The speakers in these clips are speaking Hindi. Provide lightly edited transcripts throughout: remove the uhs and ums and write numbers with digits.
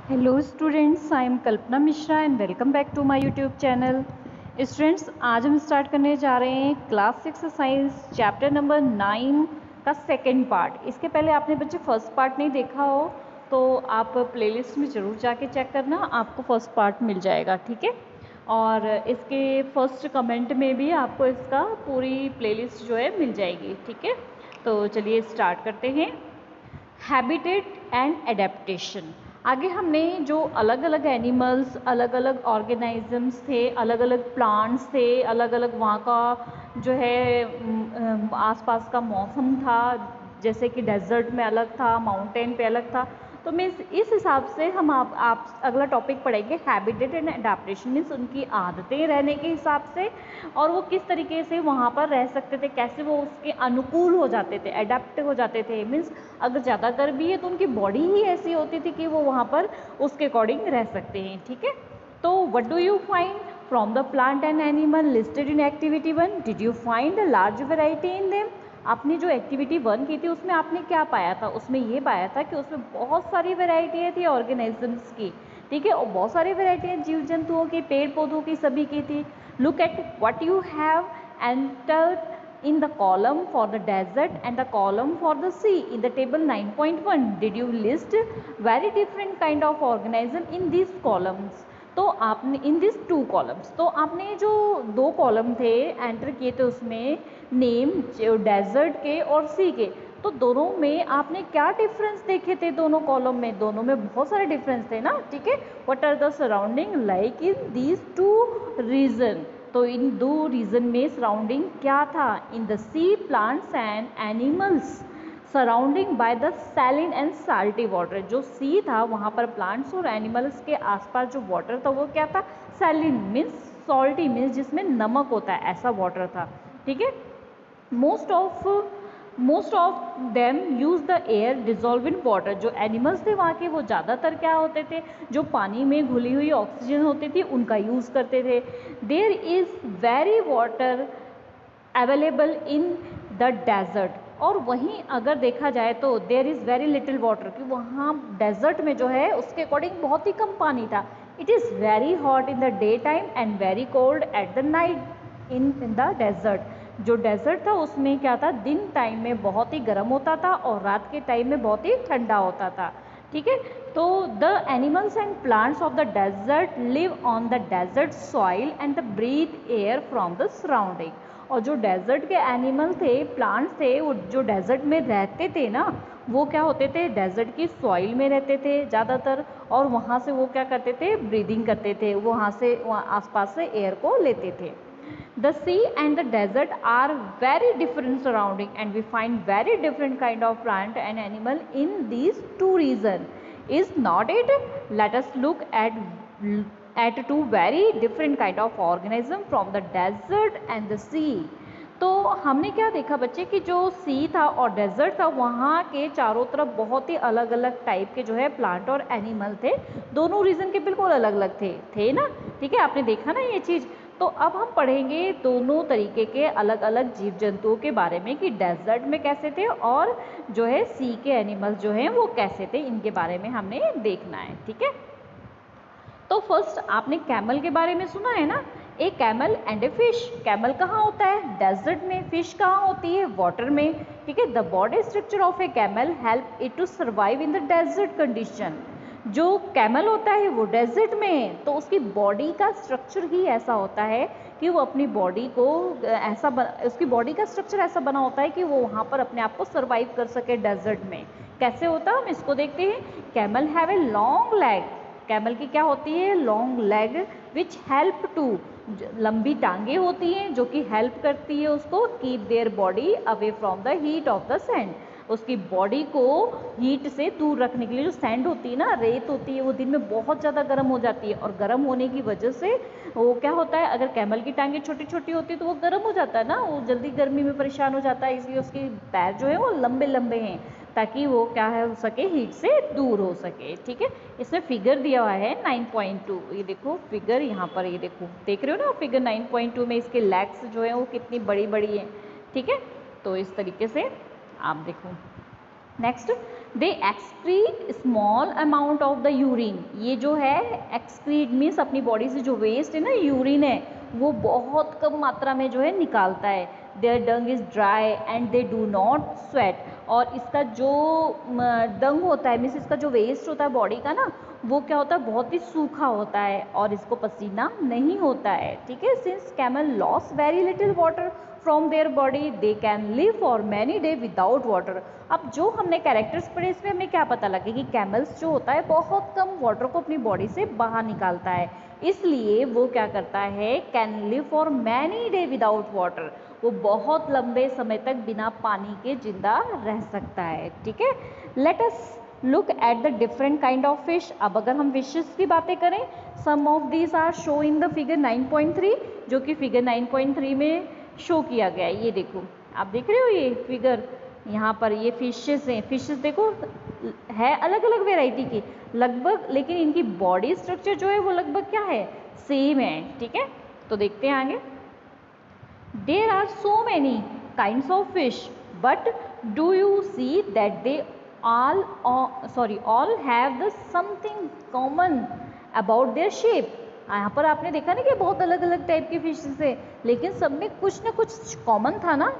Hello students, I am Kalpana Mishra and welcome back to my YouTube channel. Students, आज हम स्टार्ट करने जा रहे हैं क्लास 6 साइंस चैप्टर नंबर 9 का सेकंड पार्ट। इसके पहले आपने बच्चे फर्स्ट पार्ट नहीं देखा हो तो आप प्लेलिस्ट में ज़रूर जाके चेक करना, आपको फर्स्ट पार्ट मिल जाएगा, ठीक है। और इसके फर्स्ट कमेंट में भी आपको इसका पूरी प्लेलिस्ट जो है मिल जाएगी, ठीक है। तो चलिए स्टार्ट करते हैं। Habitat and adaptation. आगे हमने जो अलग अलग एनिमल्स, अलग अलग ऑर्गेनिजम्स थे, अलग अलग प्लांट्स थे, अलग अलग वहाँ का जो है आसपास का मौसम था, जैसे कि डेजर्ट में अलग था, माउंटेन पे अलग था। तो मीन्स इस हिसाब से हम आप अगला टॉपिक पढ़ेंगे हैबिटेट एंड एडाप्टेशन, मीन्स उनकी आदतें रहने के हिसाब से और वो किस तरीके से वहाँ पर रह सकते थे, कैसे वो उसके अनुकूल हो जाते थे, अडेप्ट हो जाते थे। मीन्स अगर ज़्यादा गर्मी है तो उनकी बॉडी ही ऐसी होती थी कि वो वहाँ पर उसके अकॉर्डिंग रह सकते हैं, ठीक है। तो what do you find from the plant and animal listed in activity 1? Did you find a large variety in them? आपने जो एक्टिविटी 1 की थी उसमें आपने क्या पाया था? उसमें ये पाया था कि उसमें बहुत सारी वैरायटियाँ थी ऑर्गेनिजम्स की, ठीक है, और बहुत सारी वैरायटियाँ जीव जंतुओं की, पेड़ पौधों की, सभी की थी। Look at what you have entered in the column for the desert and the column for the sea in the table 9.1. did you list very different kind of organism in these columns? तो आपने इन दिस टू कॉलम्स, तो आपने जो दो कॉलम थे एंटर किए थे उसमें नेम डेजर्ट के और सी के, तो दोनों में आपने क्या डिफरेंस देखे थे? दोनों कॉलम में, दोनों में बहुत सारे डिफरेंस थे ना, ठीक है। What are the surrounding like in these two region? तो इन दो रीजन में सराउंडिंग क्या था? In the sea plants and animals surrounding by the saline and salty water. जो सी था वहाँ पर प्लांट्स और एनिमल्स के आसपास जो वाटर था वो क्या था? सैलिन मीन्स सॉल्टी, मीन्स जिसमें नमक होता है, ऐसा वाटर था, ठीक है। Most of them use the air dissolve in water. जो एनिमल्स थे वहाँ के वो ज़्यादातर क्या होते थे? जो पानी में घुली हुई ऑक्सीजन होती थी उनका यूज़ करते थे। There is very water available in the desert. और वहीं अगर देखा जाए तो there is very little water, कि वहाँ डेजर्ट में जो है उसके अकॉर्डिंग बहुत ही कम पानी था। It is very hot in the day time and very cold at the night in the desert. जो डेजर्ट था उसमें क्या था? दिन टाइम में बहुत ही गर्म होता था और रात के टाइम में बहुत ही ठंडा होता था, ठीक है। तो the animals and plants of the desert live on the desert soil and the breathe air from the surrounding. और जो डेजर्ट के एनिमल थे, प्लांट्स थे, वो जो डेजर्ट में रहते थे ना, वो क्या होते थे? डेजर्ट की सॉइल में रहते थे ज़्यादातर, और वहाँ से वो क्या करते थे? ब्रीदिंग करते थे, वहाँ से वहाँ आसपास से एयर को लेते थे। The sea and the desert are very different surrounding and we find very different kind of plant and animal in these two regions. Is not it? Let us look at two very different kind of organism from the desert and the sea. तो हमने क्या देखा बच्चे कि जो सी था और डेजर्ट था वहाँ के चारों तरफ बहुत ही अलग अलग टाइप के जो है प्लांट और एनिमल थे। दोनों रीजन के बिल्कुल अलग अलग थे ना, ठीक है। आपने देखा ना ये चीज़। तो अब हम पढ़ेंगे दोनों तरीके के अलग अलग जीव जंतुओं के बारे में कि डेजर्ट में कैसे थे और जो है सी के एनिमल्स जो हैं वो कैसे थे, इनके बारे में हमने देखना है, ठीक है। तो फर्स्ट आपने कैमल के बारे में सुना है ना, a camel and a fish. Camel कहाँ होता है? डेजर्ट में। फिश कहाँ होती है? वाटर में, ठीक है। The body structure of a camel help it to survive in the desert condition. जो कैमल होता है वो डेजर्ट में, तो उसकी बॉडी का स्ट्रक्चर ही ऐसा होता है कि वो अपनी बॉडी को उसकी बॉडी का स्ट्रक्चर ऐसा बना होता है कि वो वहाँ पर अपने आप को सर्वाइव कर सके डेजर्ट में। कैसे होता है हम इसको देखते हैं। Camel have a long leg. Camel की क्या होती है? Long leg which help to, लंबी टांगे होती हैं जो कि हेल्प करती है उसको keep their body away from the heat of the sand. उसकी बॉडी को हीट से दूर रखने के लिए, जो सैंड होती है ना, रेत होती है, वो दिन में बहुत ज़्यादा गर्म हो जाती है और गर्म होने की वजह से वो क्या होता है, अगर कैमल की टांगे छोटी छोटी होती है तो वो गर्म हो जाता है ना, वो जल्दी गर्मी में परेशान हो जाता है, इसलिए उसके पैर जो है वो लंबे लंबे हैं ताकि वो क्या है हो सके, हीट से दूर हो सके, ठीक है। इसमें फिगर दिया हुआ है 9.2, ये देखो फिगर यहाँ पर, ये देखो देख रहे हो ना फिगर 9.2 में इसके लेग्स जो है वो कितनी बड़ी बड़ी हैं, ठीक है। तो इस तरीके से आप देखो। Next, they excrete small amount of the urine, ये जो है एक्सक्रीट मीन्स अपनी बॉडी से जो वेस्ट है ना, यूरिन है, वो बहुत कम मात्रा में जो है निकालता है। Their dung is dry and they do not sweat, और इसका जो डंग होता है मीन्स इसका जो वेस्ट होता है बॉडी का ना, वो क्या होता है, बहुत ही सूखा होता है और इसको पसीना नहीं होता है। ठीक है, since camel loss very little water from their body they can live for many day without water. अब जो हमने कैरेक्टर्स पढ़े इसमें हमें क्या पता लगे कि कैमल्स जो होता है बहुत कम वाटर को अपनी बॉडी से बाहर निकालता है, इसलिए वो क्या करता है, can live for many day without water, वो बहुत लंबे समय तक बिना पानी के जिंदा रह सकता है। ठीक है, let us look at the different kind of fish. अब अगर हम फिशेस की बातें करें, some of these are show in the figure 9.3, जो कि फिगर 9.3 में शो किया गया है। ये देखो, आप देख रहे हो ये फिगर, यहाँ पर ये फिशेस हैं। फिशेस देखो है अलग अलग वेराइटी की लगभग, लेकिन इनकी बॉडी स्ट्रक्चर जो है वो लगभग क्या है, सेम है। ठीक है, तो देखते हैं आगे। There are so many kinds of fish, but do you see that they all have the something common about their shape। यहाँ पर आपने देखा ना कि बहुत अलग अलग टाइप की फिशेस है, लेकिन सब में कुछ ना कुछ कॉमन था ना।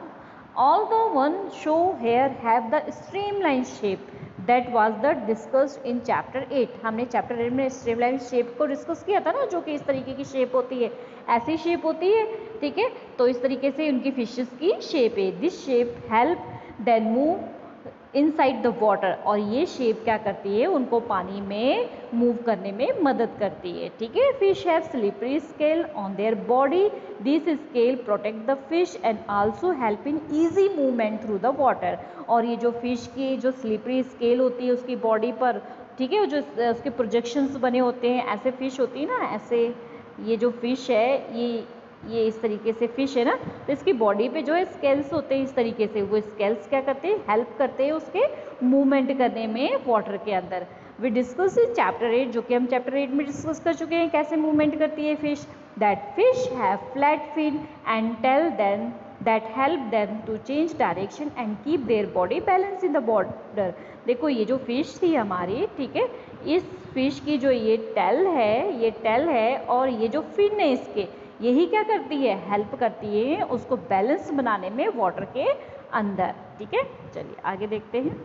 all the one show here have the streamline shape that was the discussed in chapter 8। हमने चैप्टर 8 में streamline shape को डिस्कस किया था ना, जो कि इस तरीके की शेप होती है, ऐसी शेप होती है। ठीक है, तो इस तरीके से उनकी फिशेस की शेप है। This shape help then move inside the water, और ये शेप क्या करती है, उनको पानी में मूव करने में मदद करती है। ठीक है, fish have slippery scale on their body, this scale protect the fish and also help in easy movement through the water. और ये जो फिश की जो स्लिपरी स्केल होती है उसकी बॉडी पर, ठीक है, जो उसके प्रोजेक्शंस बने होते हैं, ऐसे फिश होती है ना, ऐसे ये जो फिश है, ये इस तरीके से फिश है ना, तो इसकी बॉडी पे जो है स्केल्स होते हैं इस तरीके से, वो स्केल्स क्या करते हैं, हेल्प करते हैं उसके मूवमेंट करने में वाटर के अंदर। वी डिस्कस इन चैप्टर 8, जो कि हम चैप्टर 8 में डिस्कस कर चुके हैं, कैसे मूवमेंट करती है fish. That fish have flat fin and tail then that help them to change direction and keep their body balance in the border. देखो ये जो फिश थी हमारी, ठीक है, इस फिश की जो ये टेल है और ये जो फिन है इसके, यही क्या करती है, हेल्प करती है उसको बैलेंस बनाने में वाटर के अंदर। ठीक है, चलिए आगे देखते हैं।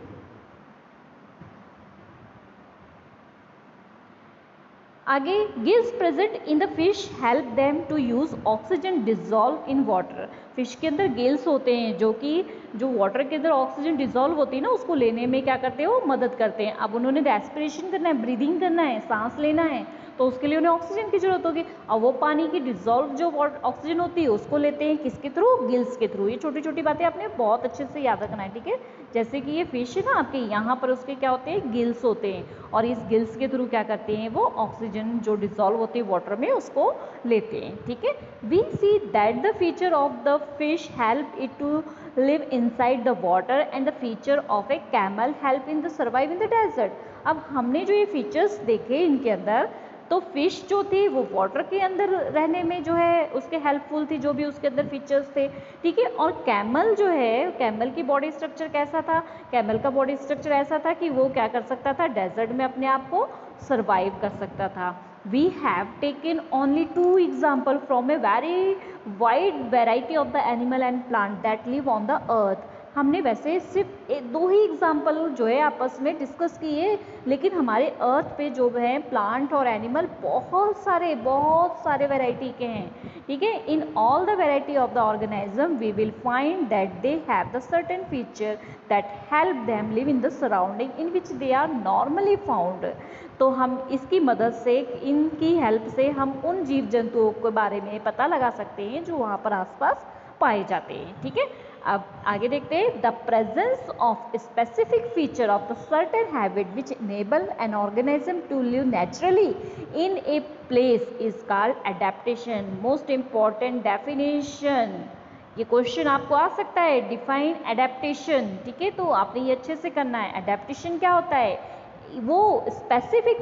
आगे, gills present in the fish help them to use oxygen dissolve in water. Fish के अंदर गिल्स होते हैं जो कि जो वाटर के अंदर ऑक्सीजन डिजॉल्व होती है ना, उसको लेने में क्या करते हैं, वो मदद करते हैं। अब उन्होंने रेस्पिरेशन करना है, ब्रीदिंग करना है, सांस लेना है, तो उसके लिए उन्हें ऑक्सीजन की जरूरत होगी। अब वो पानी की डिजॉल्व जो ऑक्सीजन होती है उसको लेते हैं किसके थ्रू, गिल्स के थ्रू। ये छोटी छोटी बातें आपने बहुत अच्छे से याद रखना है। ठीक है, जैसे कि ये फिश है ना आपके, यहाँ पर उसके क्या होते हैं, गिल्स होते हैं, और इस गिल्स के थ्रू क्या करते हैं, वो ऑक्सीजन जो डिजॉल्व होती है वाटर में उसको लेते हैं। ठीक है, we see that the feature of the fish help it to live inside the water and the feature of a camel help in the survive in the desert. अब हमने जो ये फीचर्स देखे इनके अंदर, तो फिश जो थी वो वाटर के अंदर रहने में जो है उसके हेल्पफुल थी, जो भी उसके अंदर फीचर्स थे। ठीक है, और कैमल जो है, कैमल की बॉडी स्ट्रक्चर कैसा था, कैमल का बॉडी स्ट्रक्चर ऐसा था कि वो क्या कर सकता था, डेजर्ट में अपने आप को सर्वाइव कर सकता था। We have taken only 2 examples from a very wide variety of the animal and plant that live on the earth। हमने वैसे सिर्फ 2 ही एग्जाम्पल जो है आपस में डिस्कस किए, लेकिन हमारे अर्थ पे जो है प्लांट और एनिमल बहुत सारे वैरायटी के हैं। ठीक है, in all the variety of the organism we will find that they have the certain feature that help them live in the surrounding in which they are normally found. तो हम इसकी मदद से, इनकी हेल्प से हम उन जीव जंतुओं के बारे में पता लगा सकते हैं जो वहाँ पर आसपास पाए जाते हैं। ठीक है, अब आगे देखते हैं। The presence of specific feature of the certain habit which enable an organism to live naturally in a place is called adaptation. Most important definition, ये क्वेश्चन आपको आ सकता है, डिफाइन एडेप्टेशन। ठीक है, तो आपने ये अच्छे से करना है। एडेप्टेशन क्या होता है, वो स्पेसिफिक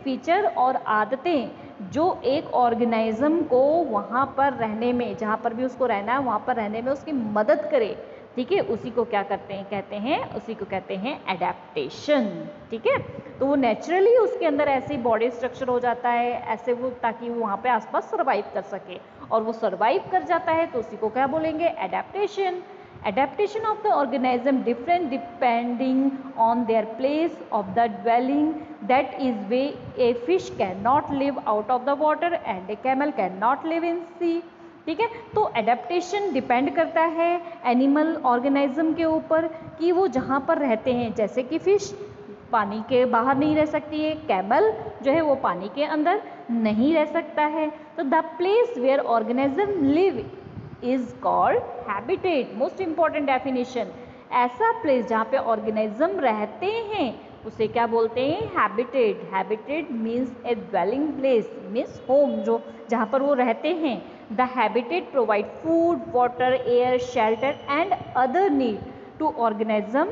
फीचर और आदतें जो एक ऑर्गेनिज्म को वहाँ पर रहने में, जहाँ पर भी उसको रहना है वहाँ पर रहने में उसकी मदद करे। ठीक है, उसी को क्या करते हैं, कहते हैं, उसी को कहते हैं एडेप्टेशन। ठीक है, तो वो नेचुरली उसके अंदर ऐसे बॉडी स्ट्रक्चर हो जाता है ऐसे वो, ताकि वो वहाँ पे आसपास सर्वाइव कर सके, और वो सर्वाइव कर जाता है तो उसी को क्या बोलेंगे, adaptation. Adaptation of the organism different depending on their place of the dwelling. That is way a fish cannot live out of the water and a camel cannot live in sea. ठीक है, तो एडेप्टेशन डिपेंड करता है एनिमल ऑर्गेनिज्म के ऊपर कि वो जहाँ पर रहते हैं, जैसे कि फिश पानी के बाहर नहीं रह सकती है, कैमल जो है वो पानी के अंदर नहीं रह सकता है। तो the place where organism live is called habitat. Most important definition, ऐसा प्लेस जहाँ पे ऑर्गेनिज्म रहते हैं उसे क्या बोलते हैं, habitat. Habitat means a dwelling place, means home, जो जहाँ पर वो रहते हैं। The habitat provide food, water, air, shelter and other need to organism.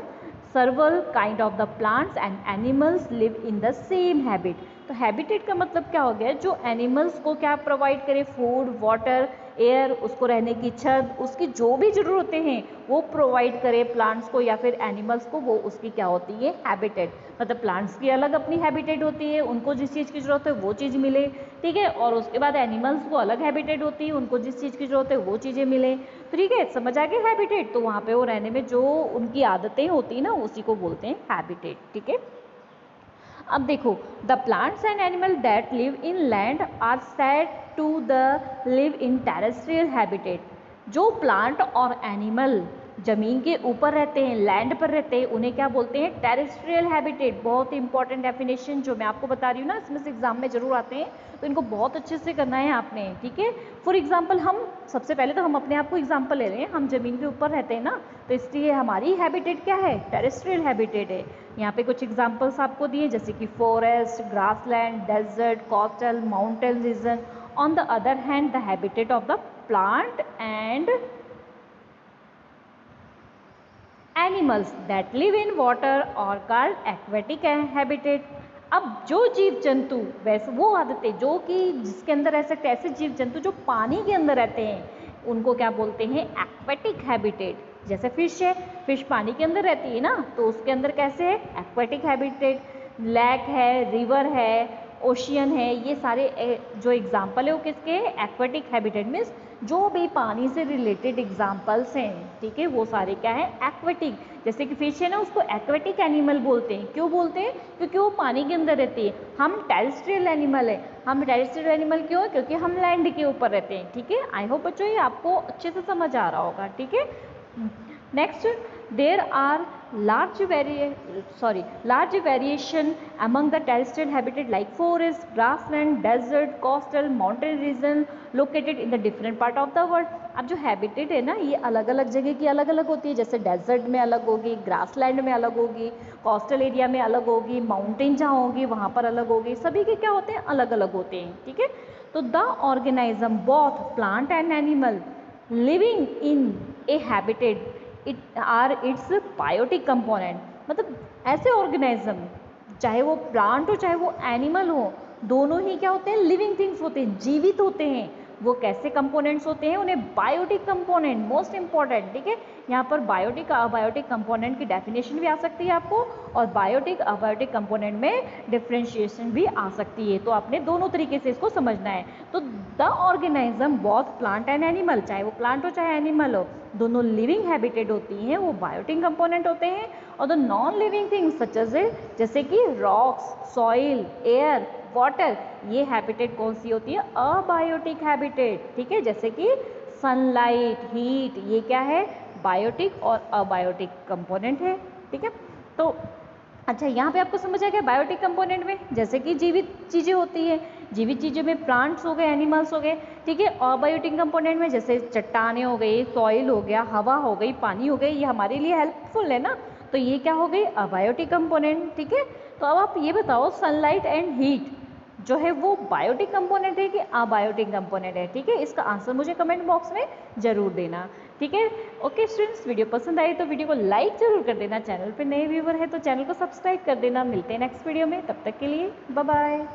several kind of the plants and animals live in the same habitat। तो हैबिटेट का मतलब क्या हो गया, जो एनिमल्स को क्या प्रोवाइड करे, फूड, वाटर, एयर, उसको रहने की छत, उसकी जो भी ज़रूरतें हैं वो प्रोवाइड करे प्लांट्स को या फिर एनिमल्स को, वो उसकी क्या होती है, हैबिटेट। मतलब प्लांट्स की अलग अपनी हैबिटेट होती है, उनको जिस चीज़ की ज़रूरत है वो चीज़ मिले, ठीक है, और उसके बाद एनिमल्स को अलग हैबिटेट होती है, उनको जिस चीज़ की ज़रूरत है वो चीज़ें मिले। तो ठीक है, समझ आ गया हैबिटेट, तो वहाँ पे वो रहने में जो उनकी आदतें होती हैं ना उसी को बोलते हैं हैबिटेट। ठीक है, अब देखो, the plants and animal that live in land are said to the live in terrestrial habitat. जो प्लांट और एनिमल जमीन के ऊपर रहते हैं, लैंड पर रहते हैं, उन्हें क्या बोलते हैं, टेरेस्ट्रियल हैबिटेट। बहुत इंपॉर्टेंट डेफिनेशन जो मैं आपको बता रही हूँ ना, इसमें से एग्जाम में जरूर आते हैं, तो इनको बहुत अच्छे से करना है आपने। ठीक है, फॉर एग्जाम्पल हम सबसे पहले तो हम अपने आप को एग्जाम्पल ले रहे हैं, हम जमीन के ऊपर रहते हैं ना, तो इसलिए हमारी हैबिटेट क्या है, टेरेस्ट्रियल हैबिटेट है। यहाँ पे कुछ एग्जाम्पल्स आपको दिए, जैसे कि forest, grassland, desert, coastal, mountain region. On the other hand the habitat of the plant and animals that live in water और कॉल्ड एक्वेटिक हैबिटेट। अब जो जीव जंतु, वैसे वो आदतें जो कि जिसके अंदर रह सकते, ऐसे जीव जंतु जो पानी के अंदर रहते हैं उनको क्या बोलते हैं, एक्वेटिक हैबिटेट। जैसे फिश है, फिश पानी के अंदर रहती है ना, तो उसके अंदर कैसे है, एक्वेटिक हैबिटेट। लेक है, रिवर है, ओशियन है, ये सारे जो एग्जाम्पल है वो किसके हैं, एक्वेटिक हैबिटेट। मीन्स जो भी पानी से रिलेटेड एग्जाम्पल्स हैं, ठीक है, वो सारे क्या है, एक्वेटिक। जैसे कि फिश है ना, उसको एक्वेटिक एनिमल बोलते हैं। क्यों बोलते हैं, क्योंकि वो पानी के अंदर रहती है। हम टेरेस्ट्रियल एनिमल है। हम टेरेस्ट्रियल एनिमल क्यों है, क्योंकि हम लैंड के ऊपर रहते हैं। ठीक है, आई होप बच्चों ये आपको अच्छे से समझ आ रहा होगा। ठीक है, next, there are large variation among the terrestrial habitat like forest, grassland, desert, coastal, mountain region located in the different part of the world। अब जो हैबिटेट है ना, ये अलग अलग जगह की अलग अलग होती है। जैसे डेजर्ट में अलग होगी, ग्रासलैंड में अलग होगी, कोस्टल एरिया में अलग होगी, माउंटेन जहाँ होगी वहाँ पर अलग होगी। सभी के क्या होते हैं, अलग अलग होते हैं। ठीक है, तो the organism both plant and animal living in a habitat it are its biotic component. मतलब ऐसे ऑर्गेनिज्म, चाहे वो प्लांट हो चाहे वो एनिमल हो, दोनों ही क्या होते हैं, लिविंग थिंग्स होते हैं, जीवित होते हैं। वो कैसे कंपोनेंट्स होते हैं, उन्हें बायोटिक कंपोनेंट, मोस्ट इंपॉर्टेंट। ठीक है, यहाँ पर बायोटिक अबायोटिक कंपोनेंट की डेफिनेशन भी आ सकती है आपको, और बायोटिक अबायोटिक कंपोनेंट में डिफ्रेंशिएशन भी आ सकती है। तो आपने दोनों तरीके से इसको समझना है। तो the organism both plant and animal, चाहे वो प्लांट हो चाहे एनिमल हो, दोनों लिविंग हैबिटेट होती हैं, वो बायोटिक कंपोनेंट होते हैं। और the non living things such as जैसे कि रॉक्स, सॉइल, एयर, वाटर, ये हैबिटेट कौन सी होती है, अबायोटिक हैबिटेट। ठीक है, जैसे कि सनलाइट, हीट, ये क्या है, बायोटिक और अबायोटिक कंपोनेंट है। ठीक है, तो अच्छा यहाँ पे आपको समझ आ गया बायोटिक कंपोनेंट में, जैसे कि जीवित चीज़ें होती हैं, जीवित चीज़ों में प्लांट्स हो गए, एनिमल्स हो गए। ठीक है, अबायोटिक कंपोनेंट में जैसे चट्टानें हो गई, सॉइल हो गया, हवा हो गई, पानी हो गई, ये हमारे लिए हेल्पफुल है ना, तो ये क्या हो गई, अबायोटिक कंपोनेंट। ठीक है, तो अब आप ये बताओ, सनलाइट एंड हीट जो है वो बायोटिक कंपोनेंट है कि अबायोटिक कंपोनेंट है। ठीक है, इसका आंसर मुझे कमेंट बॉक्स में जरूर देना। ठीक है, ओके स्टूडेंट्स, वीडियो पसंद आई तो वीडियो को लाइक जरूर कर देना, चैनल पे नए व्यूवर है तो चैनल को सब्सक्राइब कर देना। मिलते हैं नेक्स्ट वीडियो में, तब तक के लिए बाय बाय।